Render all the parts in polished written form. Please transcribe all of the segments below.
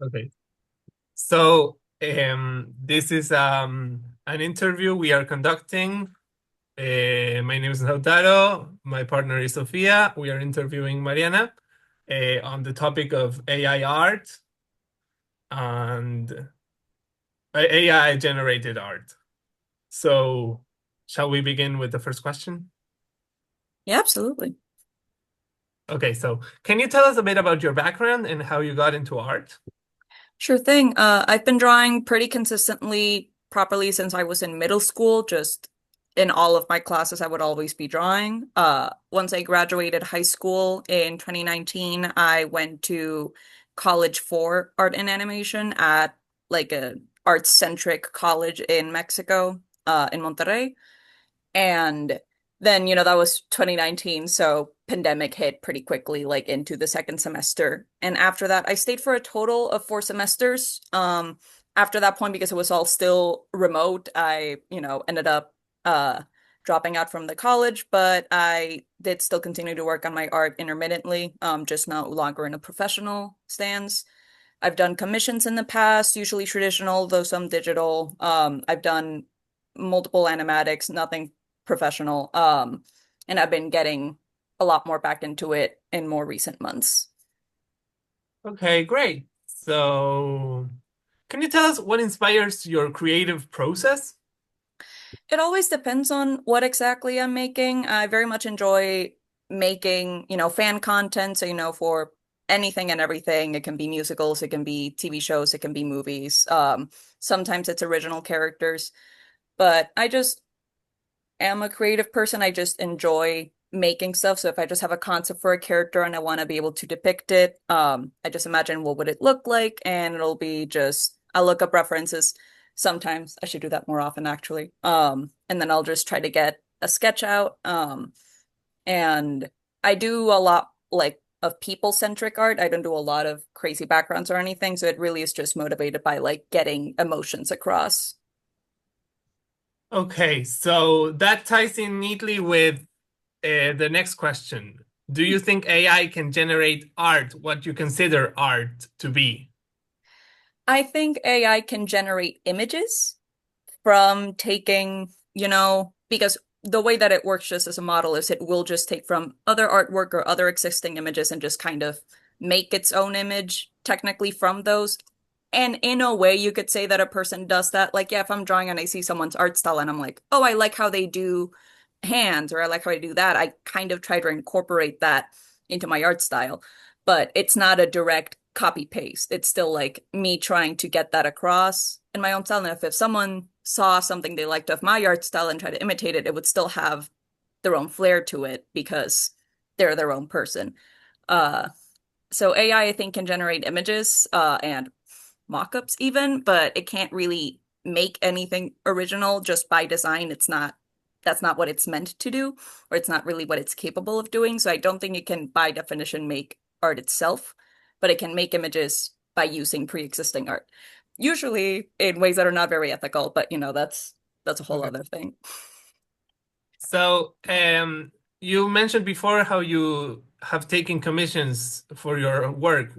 Okay. So this is an interview we are conducting. My name is Lautaro. My partner is Sofia. We are interviewing Mariana on the topic of AI art and AI generated art. So, shall we begin with the first question? Yeah, absolutely. Okay, so can you tell us a bit about your background and how you got into art? Sure thing. I've been drawing pretty consistently, properly since I was in middle school. Just in all of my classes, I would always be drawing. Once I graduated high school in 2019, I went to college for art and animation at like a art-centric college in Mexico, in Monterrey. And then, that was 2019, so pandemic hit pretty quickly, like into the second semester. And after that, I stayed for a total of 4 semesters. After that point, because it was all still remote, I, ended up dropping out from the college, but I did still continue to work on my art intermittently, just no longer in a professional stance. I've done commissions in the past, usually traditional, though some digital. I've done multiple animatics, nothing professional. And I've been getting a lot more back into it in more recent months. Okay, great. So, can you tell us what inspires your creative process? It always depends on what exactly I'm making. I very much enjoy making, fan content. So, for anything and everything. It can be musicals, it can be TV shows, it can be movies. Sometimes it's original characters, but I just am a creative person. I just enjoy making stuff. So if I just have a concept for a character and I want to be able to depict it, I just imagine what would it look like, and it'll be just I'll look up references. Sometimes I should do that more often, actually. And then I'll just try to get a sketch out. And I do a lot like of people-centric art. I don't do a lot of crazy backgrounds or anything. So it really is just motivated by like getting emotions across. Okay, so that ties in neatly with the next question. Do you think AI can generate art, what you consider art to be? I think AI can generate images from taking, because the way that it works just as a model is it will just take from other artwork or other existing images and just kind of make its own image technically from those. And in a way, you could say that a person does that. Like, yeah, if I'm drawing and I see someone's art style and I'm like, oh, I like how they do hands or I like how they do that, I kind of try to incorporate that into my art style. But it's not a direct copy paste. It's still like me trying to get that across in my own style. And if someone saw something they liked of my art style and tried to imitate it, it would still have their own flair to it because they're their own person. Uh, so AI, I think, can generate images and mock-ups even, but it can't really make anything original just by design. That's not what it's meant to do, or it's not really what it's capable of doing. So I don't think it can, by definition, make art itself, but it can make images by using pre-existing art. Usually in ways that are not very ethical, but that's a whole Okay. other thing. So, you mentioned before how you have taken commissions for your work.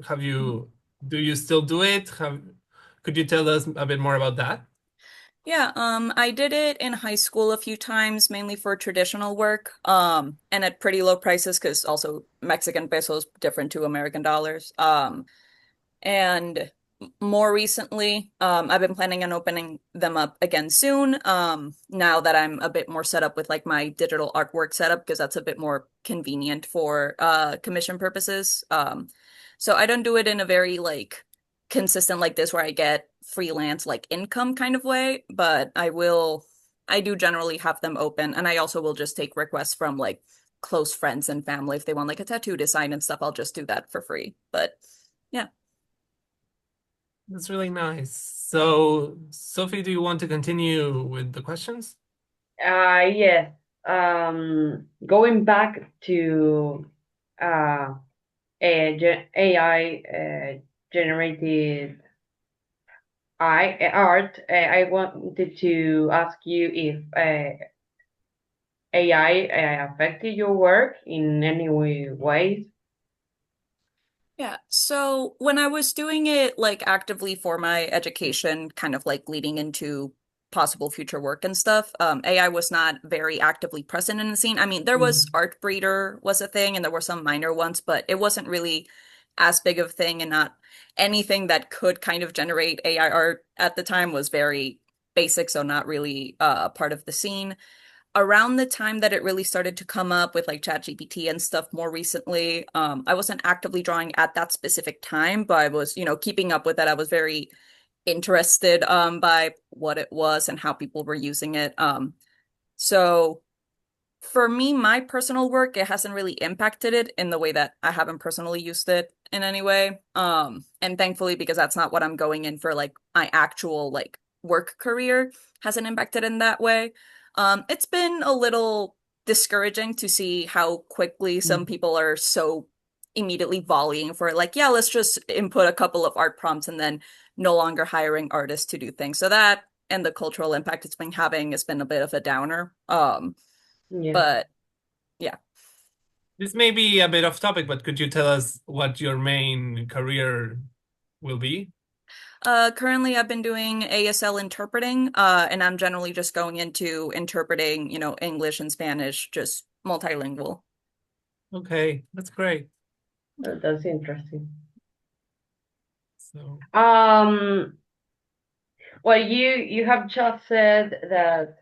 Do you still do it? Could you tell us a bit more about that? Yeah, I did it in high school a few times, mainly for traditional work, and at pretty low prices because also Mexican pesos different to American dollars. And more recently, I've been planning on opening them up again soon. Now that I'm a bit more set up with like my digital artwork setup, because that's a bit more convenient for commission purposes. So I don't do it in a very like consistent like this where I get freelance like income kind of way, but I do generally have them open, and I also will just take requests from like close friends and family if they want like a tattoo design and stuff. I'll just do that for free. But yeah. That's really nice. So, Sophie, do you want to continue with the questions? Yes. Going back to uh, AI generated art, I wanted to ask you if AI affected your work in any ways. Yeah. So when I was doing it like actively for my education, kind of like leading into possible future work and stuff, AI was not very actively present in the scene. I mean, there was Mm. Artbreeder was a thing and there were some minor ones, but it wasn't really as big of a thing and not anything that could kind of generate AI art at the time was very basic, so not really a part of the scene around the time that it really started to come up with like ChatGPT and stuff more recently. I wasn't actively drawing at that specific time, but I was, keeping up with it. I was very interested by what it was and how people were using it. So for me, my personal work, it hasn't really impacted it in the way that I haven't personally used it in any way. And thankfully, because that's not what I'm going in for, like my actual like work career hasn't impacted in that way. It's been a little discouraging to see how quickly some Mm. people are so immediately volleying for it. Like, yeah, let's just input a couple of art prompts and then no longer hiring artists to do things. So that and the cultural impact it's been having has been a bit of a downer. Yeah. But yeah. This may be a bit off topic, but could you tell us what your main career will be? Currently I've been doing ASL interpreting, and I'm generally just going into interpreting, English and Spanish, just multilingual. Okay, that's great. That's interesting. So, Um, well, you have just said that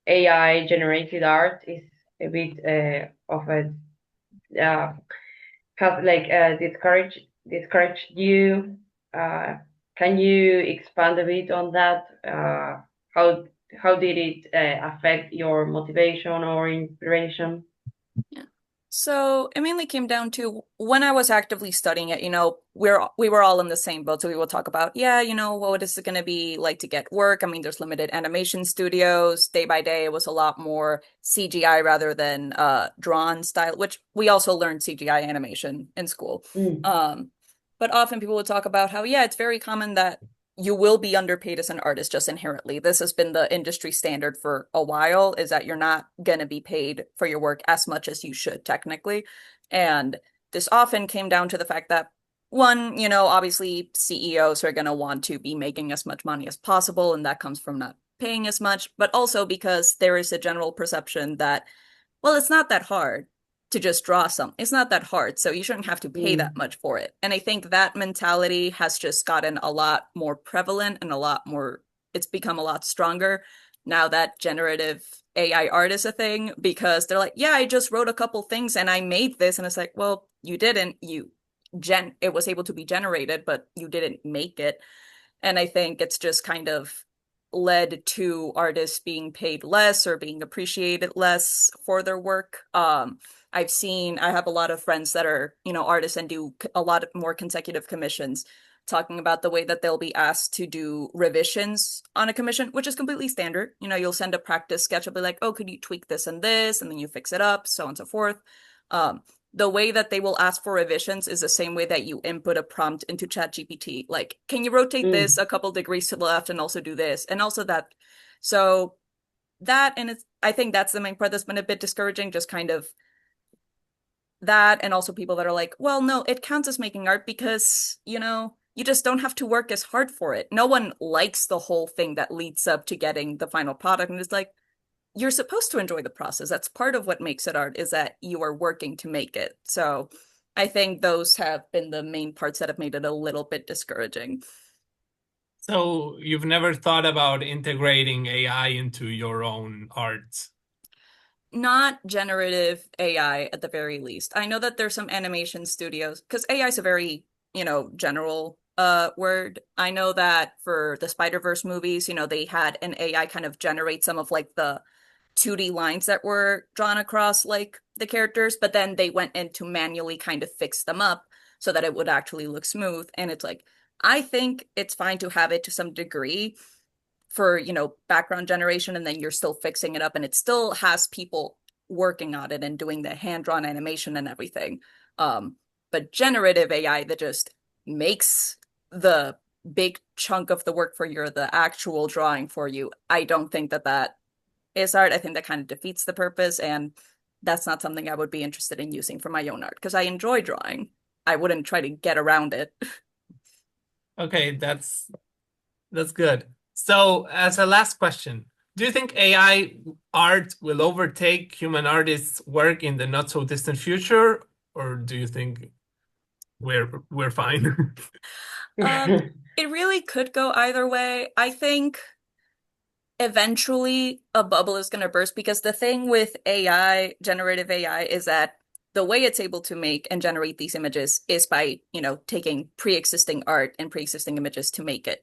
AI generated art is a bit of a uh, has like discouraged you. Uh, can you expand a bit on that? How how did it affect your motivation or inspiration? Yeah. So it mainly came down to when I was actively studying it, we were all in the same boat. So we would talk about, yeah, what is it going to be like to get work? I mean, there's limited animation studios. Day by day, it was a lot more CGI rather than drawn style, which we also learned CGI animation in school. Mm, Um, but often people would talk about how, yeah, it's very common that you will be underpaid as an artist just inherently. This has been the industry standard for a while, is that you're not going to be paid for your work as much as you should technically. And this often came down to the fact that one, obviously CEOs are going to want to be making as much money as possible, and that comes from not paying as much, but also because there is a general perception that, well, it's not that hard to just draw something. It's not that hard, so you shouldn't have to pay that mm, much for it. And I think that mentality has just gotten a lot more prevalent and it's become a lot stronger now that generative AI art is a thing because they're like, yeah, I just wrote a couple things and I made this. And it's like, well, you didn't. It was able to be generated, but you didn't make it. And I think it's just kind of led to artists being paid less or being appreciated less for their work. I have a lot of friends that are, artists and do a lot more consecutive commissions, talking about the way that they'll be asked to do revisions on a commission, which is completely standard. You'll send a practice sketch, it'll be like, oh, could you tweak this and this? And then you fix it up, so on and so forth. Um, the way that they will ask for revisions is the same way that you input a prompt into ChatGPT. Like, can you rotate this mm. a couple degrees to the left and also do this and also that? So I think that's the main part that's been a bit discouraging, just kind of that, and also people that are like, well, no, it counts as making art because, you just don't have to work as hard for it. No one likes the whole thing that leads up to getting the final product. And it's like, you're supposed to enjoy the process. That's part of what makes it art is that you are working to make it. So I think those have been the main parts that have made it a little bit discouraging. so you've never thought about integrating AI into your own art? Not generative AI at the very least. I know that there's some animation studios because AI is a very, general word. I know that for the Spider-Verse movies, they had an AI kind of generate some of like the 2D lines that were drawn across like the characters, but then they went in to manually kind of fix them up so that it would actually look smooth. And it's like, I think it's fine to have it to some degree for, background generation, and then you're still fixing it up and it still has people working on it and doing the hand-drawn animation and everything. Um, but generative AI that just makes the big chunk of the work for the actual drawing for you, I don't think that is art. I think that kind of defeats the purpose. And that's not something I would be interested in using for my own art because I enjoy drawing. I wouldn't try to get around it. Okay, that's good. So, as a last question, do you think AI art will overtake human artists' work in the not so distant future, or do you think we're fine? It really could go either way. I think eventually a bubble is going to burst because the thing with AI, generative AI, is that the way it's able to make and generate these images is by, taking pre-existing art and pre-existing images to make it.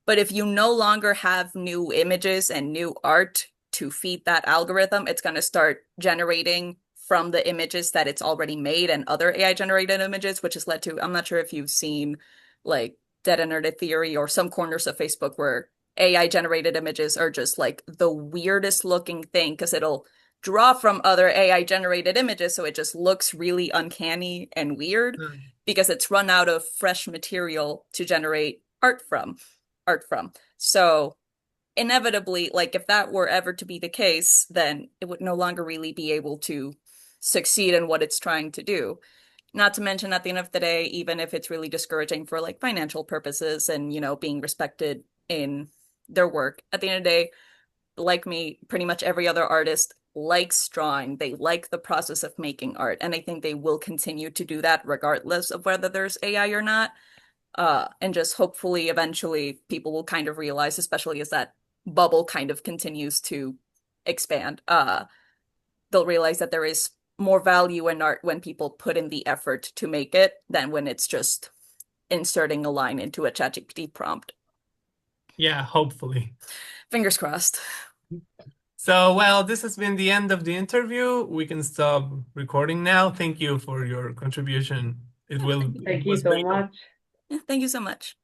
But if you no longer have new images and new art to feed that algorithm, it's going to start generating from the images that it's already made and other AI generated images, which has led to, I'm not sure if you've seen like Dead and Nerded Theory or some corners of Facebook where AI generated images are just like the weirdest looking thing because it'll draw from other AI generated images. So it just looks really uncanny and weird because it's run out of fresh material to generate art from. So inevitably, like if that were ever to be the case, then it would no longer really be able to succeed in what it's trying to do. Not to mention at the end of the day, even if it's really discouraging for like financial purposes and, being respected in their work, at the end of the day, like me, pretty much every other artist likes drawing. They like the process of making art. And I think they will continue to do that regardless of whether there's AI or not. And just hopefully eventually people will kind of realize, especially as that bubble kind of continues to expand, they'll realize that there is more value in art when people put in the effort to make it than when it's just inserting a line into a ChatGPT prompt. Yeah, hopefully. Fingers crossed. So, well, this has been the end of the interview. We can stop recording now. Thank you for your contribution. It Thank you was so very good. much. Yeah, thank you so much.